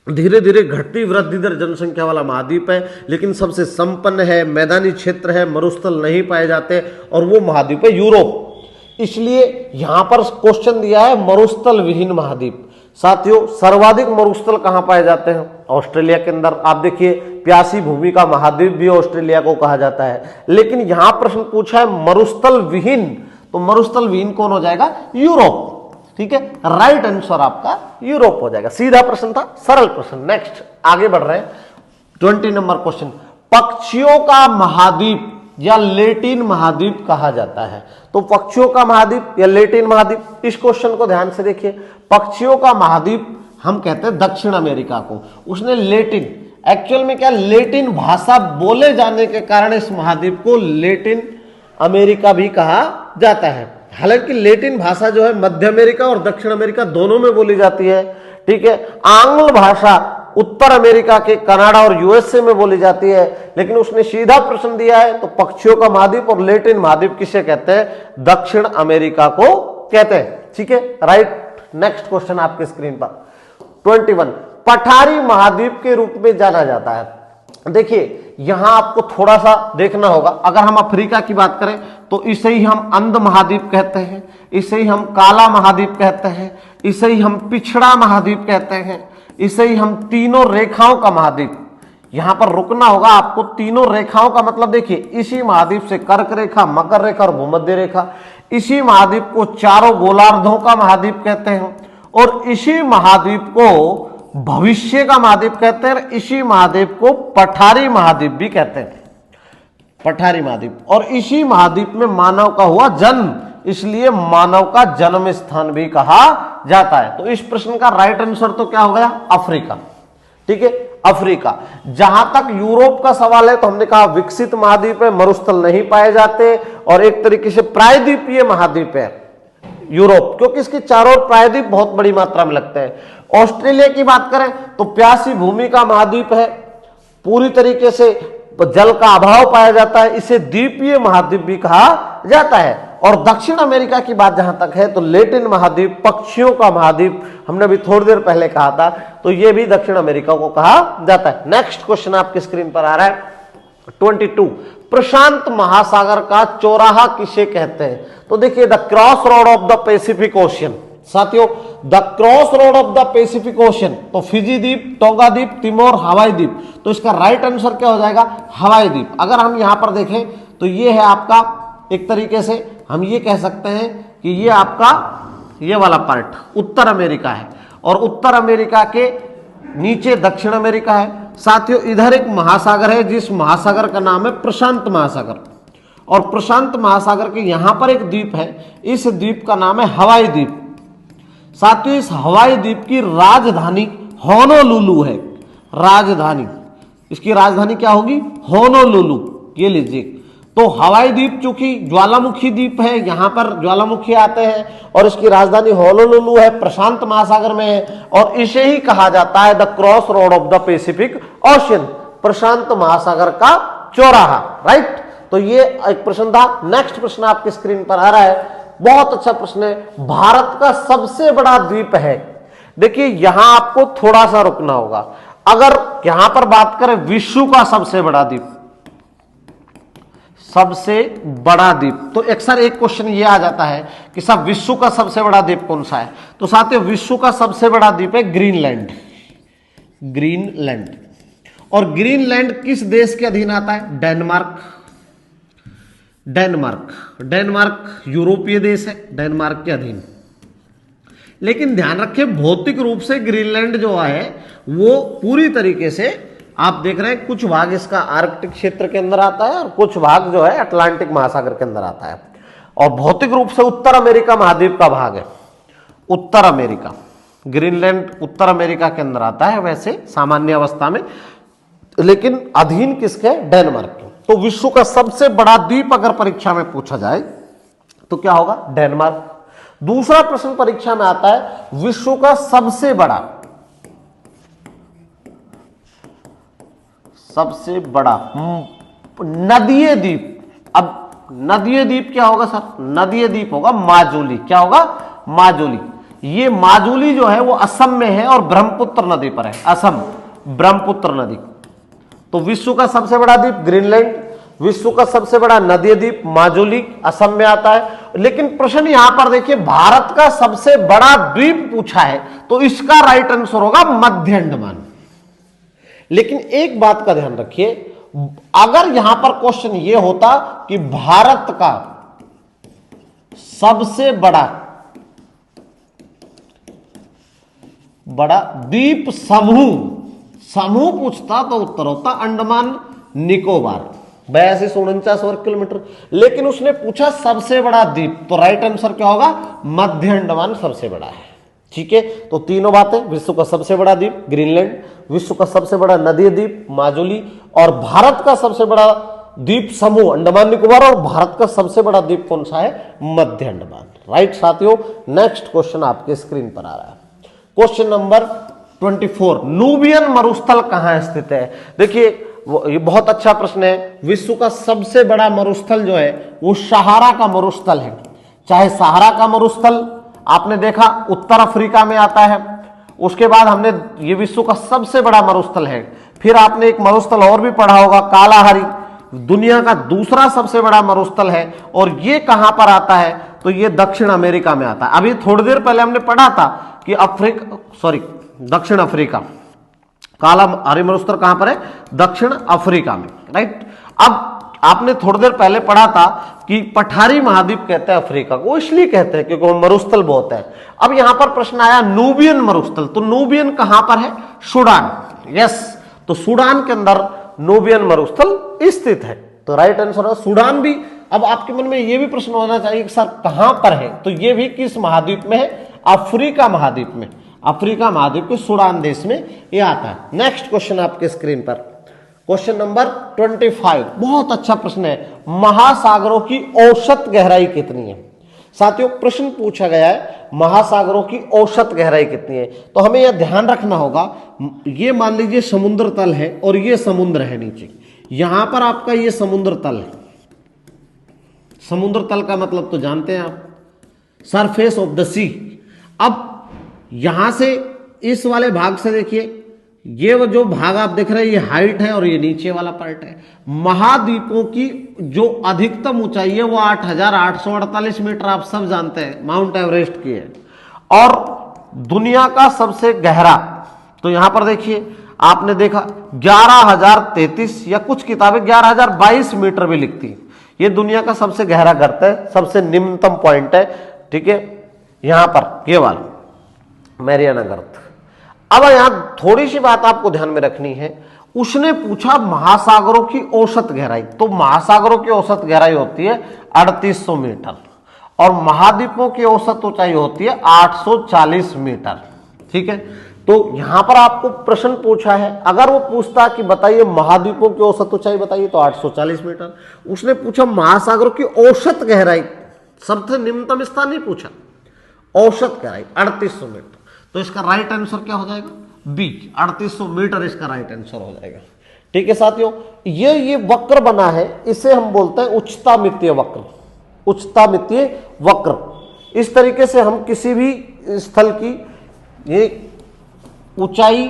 धीरे धीरे घटती वृद्धि दर जनसंख्या वाला महाद्वीप है, लेकिन सबसे संपन्न है, मैदानी क्षेत्र है, मरुस्थल नहीं पाए जाते, और वो महाद्वीप है यूरोप। इसलिए यहां पर क्वेश्चन दिया है मरुस्थल विहीन महाद्वीप। साथियों, सर्वाधिक मरुस्थल कहां पाए जाते हैं? ऑस्ट्रेलिया के अंदर। आप देखिए, प्यासी भूमि का महाद्वीप भी ऑस्ट्रेलिया को कहा जाता है, लेकिन यहां प्रश्न पूछा है मरुस्थल विहीन, तो मरुस्थल विहीन कौन हो जाएगा? यूरोप। ठीक है, राइट आंसर आपका यूरोप हो जाएगा। सीधा प्रश्न था, सरल प्रश्न। नेक्स्ट आगे बढ़ रहे हैं, 20 नंबर क्वेश्चन। पक्षियों का महाद्वीप या लेटिन महाद्वीप कहा जाता है। तो पक्षियों का महाद्वीप या लेटिन महाद्वीप, इस क्वेश्चन को ध्यान से देखिए। पक्षियों का महाद्वीप हम कहते हैं दक्षिण अमेरिका को, उसने लेटिन, एक्चुअल में क्या, लेटिन भाषा बोले जाने के कारण इस महाद्वीप को लेटिन अमेरिका भी कहा जाता है। हालांकि लेटिन भाषा जो है मध्य अमेरिका और दक्षिण अमेरिका दोनों में बोली जाती है। ठीक है, आंग्ल भाषा उत्तर अमेरिका के कनाडा और यूएसए में बोली जाती है, लेकिन उसने सीधा प्रश्न दिया है, तो पक्षियों का महाद्वीप और लेटिन महाद्वीप किसे कहते हैं? दक्षिण अमेरिका को कहते हैं। ठीक है, राइट। नेक्स्ट क्वेश्चन आपके स्क्रीन पर 21, पठारी महाद्वीप के रूप में जाना जाता है। देखिए, यहां आपको थोड़ा सा देखना होगा। अगर हम अफ्रीका की बात करें तो इसे ही हम अंध महाद्वीप कहते हैं, इसे ही हम काला महाद्वीप कहते हैं, इसे ही हम पिछड़ा महाद्वीप कहते हैं, इसे ही हम तीनों रेखाओं का महाद्वीप। यहां पर रुकना होगा आपको। तीनों रेखाओं का मतलब देखिए, इसी महाद्वीप से कर्क रेखा, मकर रेखा और भूमध्य रेखा, इसी महाद्वीप को चारों गोलार्धों का महाद्वीप कहते हैं, और इसी महाद्वीप को भविष्य का महाद्वीप कहते हैं, इसी महाद्वीप को पठारी महाद्वीप भी कहते हैं, पठारी महाद्वीप। और इसी महाद्वीप में मानव का हुआ जन्म, इसलिए मानव का जन्म स्थान भी कहा जाता है। तो इस प्रश्न का राइट आंसर तो क्या हो गया? अफ्रीका। ठीक है, अफ्रीका। जहां तक यूरोप का सवाल है तो हमने कहा विकसित महाद्वीप है, मरुस्थल नहीं पाए जाते, और एक तरीके से प्रायद्वीपीय महाद्वीप है यूरोप, क्योंकि इसके चारों ओर प्रायद्वीप बहुत बड़ी मात्रा में लगते हैं। ऑस्ट्रेलिया की बात करें तो प्यासी भूमि का महाद्वीप है, पूरी तरीके से जल का अभाव पाया जाता है, इसे द्वीपीय महाद्वीप भी कहा जाता है। और दक्षिण अमेरिका की बात जहां तक है तो लेटिन महाद्वीप, पक्षियों का महाद्वीप, हमने अभी थोड़ी देर पहले कहा था, तो यह भी दक्षिण अमेरिका को कहा जाता है। नेक्स्ट क्वेश्चन आपकी स्क्रीन पर आ रहा है 22, प्रशांत महासागर का चौराहा किसे कहते हैं? तो देखिए, the cross road of the Pacific ocean. साथियों, the cross road of the Pacific ocean, तो फिजी द्वीप, टोंगा द्वीप, तिमोर, हवाई द्वीप, तो इसका राइट आंसर क्या हो जाएगा? हवाई द्वीप। अगर हम यहां पर देखें तो ये है आपका, एक तरीके से हम ये कह सकते हैं कि ये आपका ये वाला पार्ट उत्तर अमेरिका है, और उत्तर अमेरिका के नीचे दक्षिण अमेरिका है। साथियों, इधर एक महासागर है, जिस महासागर का नाम है प्रशांत महासागर, और प्रशांत महासागर के यहां पर एक द्वीप है, इस द्वीप का नाम है हवाई द्वीप। साथियों, इस हवाई द्वीप की राजधानी होनोलुलु है। राजधानी, इसकी राजधानी क्या होगी? होनोलुलु। ये लीजिए, तो हवाई द्वीप चूंकि ज्वालामुखी द्वीप है, यहां पर ज्वालामुखी आते हैं, और इसकी राजधानी होनोलुलु है, प्रशांत महासागर में है, और इसे ही कहा जाता है the cross road of the Pacific ocean, प्रशांत महासागर का चौराहा। राइट, तो ये एक प्रश्न था। नेक्स्ट प्रश्न आपकी स्क्रीन पर आ रहा है, बहुत अच्छा प्रश्न है। भारत का सबसे बड़ा द्वीप है। देखिए, यहां आपको थोड़ा सा रुकना होगा। अगर यहां पर बात करें विश्व का सबसे बड़ा द्वीप, सबसे बड़ा द्वीप, तो अक्सर एक क्वेश्चन ये आ जाता है कि साहब विश्व का सबसे बड़ा द्वीप कौन सा है? तो साथियों, विश्व का सबसे बड़ा द्वीप है ग्रीनलैंड। ग्रीनलैंड, और ग्रीनलैंड किस देश के अधीन आता है? डेनमार्क। डेनमार्क, डेनमार्क यूरोपीय देश है, डेनमार्क के अधीन। लेकिन ध्यान रखें, भौतिक रूप से ग्रीनलैंड जो है वो पूरी तरीके से आप देख रहे हैं, कुछ भाग इसका आर्कटिक क्षेत्र के अंदर आता है और कुछ भाग जो है अटलांटिक महासागर के अंदर आता है, और भौतिक रूप से उत्तर अमेरिका महाद्वीप का भाग है। उत्तर अमेरिका, ग्रीनलैंड उत्तर अमेरिका के अंदर आता है वैसे सामान्य अवस्था में, लेकिन अधीन किसके? डेनमार्क के। तो विश्व का सबसे बड़ा द्वीप अगर परीक्षा में पूछा जाए तो क्या होगा? डेनमार्क। दूसरा प्रश्न परीक्षा में आता है, विश्व का सबसे बड़ा नदीय द्वीप। अब नदीय द्वीप क्या होगा सर? नदीय द्वीप होगा माजुली। क्या होगा? माजुली। ये माजुली जो है वो असम में है और ब्रह्मपुत्र नदी पर है, असम ब्रह्मपुत्र नदी। तो विश्व का सबसे बड़ा द्वीप ग्रीनलैंड, विश्व का सबसे बड़ा नदी द्वीप माजुली असम में आता है। लेकिन प्रश्न यहां पर देखिए भारत का सबसे बड़ा द्वीप पूछा है, तो इसका राइट आंसर होगा मध्य अंडमान। लेकिन एक बात का ध्यान रखिए, अगर यहां पर क्वेश्चन ये होता कि भारत का सबसे बड़ा द्वीप समूह पूछता तो उत्तर होता अंडमान निकोबार 8249 वर्ग किलोमीटर। लेकिन उसने पूछा सबसे बड़ा द्वीप, तो राइट आंसर क्या होगा, मध्य अंडमान सबसे बड़ा है। ठीक है, तो तीनों बातें, विश्व का सबसे बड़ा द्वीप ग्रीनलैंड, विश्व का सबसे बड़ा नदी द्वीप माजुली, और भारत का सबसे बड़ा द्वीप समूह अंडमान निकोबार, और भारत का सबसे बड़ा द्वीप कौन सा है, मध्य अंडमान। राइट साथियों, नेक्स्ट क्वेश्चन आपके स्क्रीन पर आ रहा है, क्वेश्चन नंबर 24, नूबियन मरुस्थल कहां स्थित है। देखिए ये बहुत अच्छा प्रश्न है। विश्व का सबसे बड़ा मरुस्थल जो है वो सहारा का मरुस्थल है। चाहे सहारा का मरुस्थल आपने देखा उत्तर अफ्रीका में आता है, उसके बाद हमने ये विश्व का सबसे बड़ा मरुस्थल है। फिर आपने एक मरुस्थल और भी पढ़ा होगा कालाहारी, दुनिया का दूसरा सबसे बड़ा मरुस्थल है, और ये कहां पर आता है, तो ये दक्षिण अमेरिका में आता है। अभी थोड़ी देर पहले हमने पढ़ा था कि दक्षिण अफ्रीका, कालाहारी मरुस्थल कहां पर है, दक्षिण अफ्रीका में। राइट, अब आपने थोड़ी देर पहले पढ़ा था कि पठारी महाद्वीप कहते हैं अफ्रीका को, इसलिए कहते हैं क्योंकि मरुस्थल बहुत है। अब यहां पर प्रश्न आया नूबियन मरुस्थल, तो नूबियन कहां पर है, सूडान। यस, तो सूडान के अंदर नूबियन मरुस्थल स्थित है, तो राइट आंसर है सूडान भी। अब आपके मन में यह भी प्रश्न होना चाहिए कि सर कहां पर है, तो यह भी किस महाद्वीप में है, अफ्रीका महाद्वीप में, अफ्रीका महाद्वीप के सूडान देश में यह आता है। नेक्स्ट क्वेश्चन आपके स्क्रीन पर, क्वेश्चन नंबर 25, बहुत अच्छा प्रश्न है, महासागरों की औसत गहराई कितनी है। साथियों प्रश्न पूछा गया है महासागरों की औसत गहराई कितनी है, तो हमें यह ध्यान रखना होगा, ये मान लीजिए समुद्र तल है और ये समुद्र है नीचे, यहां पर आपका ये समुद्र तल है। समुद्र तल का मतलब तो जानते हैं आप, सरफेस ऑफ द सी। अब यहां से इस वाले भाग से देखिए, ये वो जो भाग आप देख रहे हैं ये हाइट है और ये नीचे वाला पार्ट है। महाद्वीपों की जो अधिकतम ऊंचाई है वो 8,848 मीटर, आप सब जानते हैं, माउंट एवरेस्ट की है। और दुनिया का सबसे गहरा, तो यहां पर देखिए आपने देखा 11,033 या कुछ किताबें 11,022 मीटर भी लिखती है। ये दुनिया का सबसे गहरा गर्त है, सबसे निम्नतम पॉइंट है। ठीक है, यहां पर केवल मैरियाना गर्त। अब यहां थोड़ी सी बात आपको ध्यान में रखनी है, उसने पूछा महासागरों की औसत गहराई, तो महासागरों की औसत गहराई होती है 3800 मीटर और महाद्वीपों की औसत ऊंचाई होती है 840 मीटर। ठीक है, तो यहां पर आपको प्रश्न पूछा है, अगर वो पूछता कि बताइए महाद्वीपों की औसत ऊंचाई बताइए तो 840 मीटर। उसने पूछा महासागरों की औसत गहराई, सबसे निम्नतम स्थान नहीं पूछा, औसत गहराई 3800 मीटर, तो इसका राइट आंसर क्या हो जाएगा, बी, 3800 मीटर इसका राइट आंसर हो जाएगा। ठीक है साथियों, ये वक्र बना है, इसे हम बोलते हैं उच्चतामितीय वक्र, उच्चतामितीय वक्र। इस तरीके से हम किसी भी स्थल की ये ऊंचाई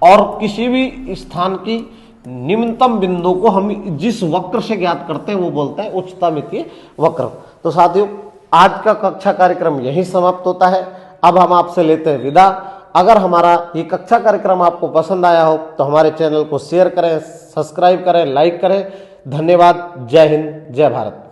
और किसी भी स्थान की निम्नतम बिंदु को हम जिस वक्र से ज्ञात करते हैं वो बोलते हैं उच्चतामितीय वक्र। तो साथियों आज का कक्षा कार्यक्रम यहीं समाप्त होता है। अब हम आपसे लेते हैं विदा। अगर हमारा ये कक्षा कार्यक्रम आपको पसंद आया हो तो हमारे चैनल को शेयर करें, सब्सक्राइब करें, लाइक करें। धन्यवाद। जय हिंद, जय भारत।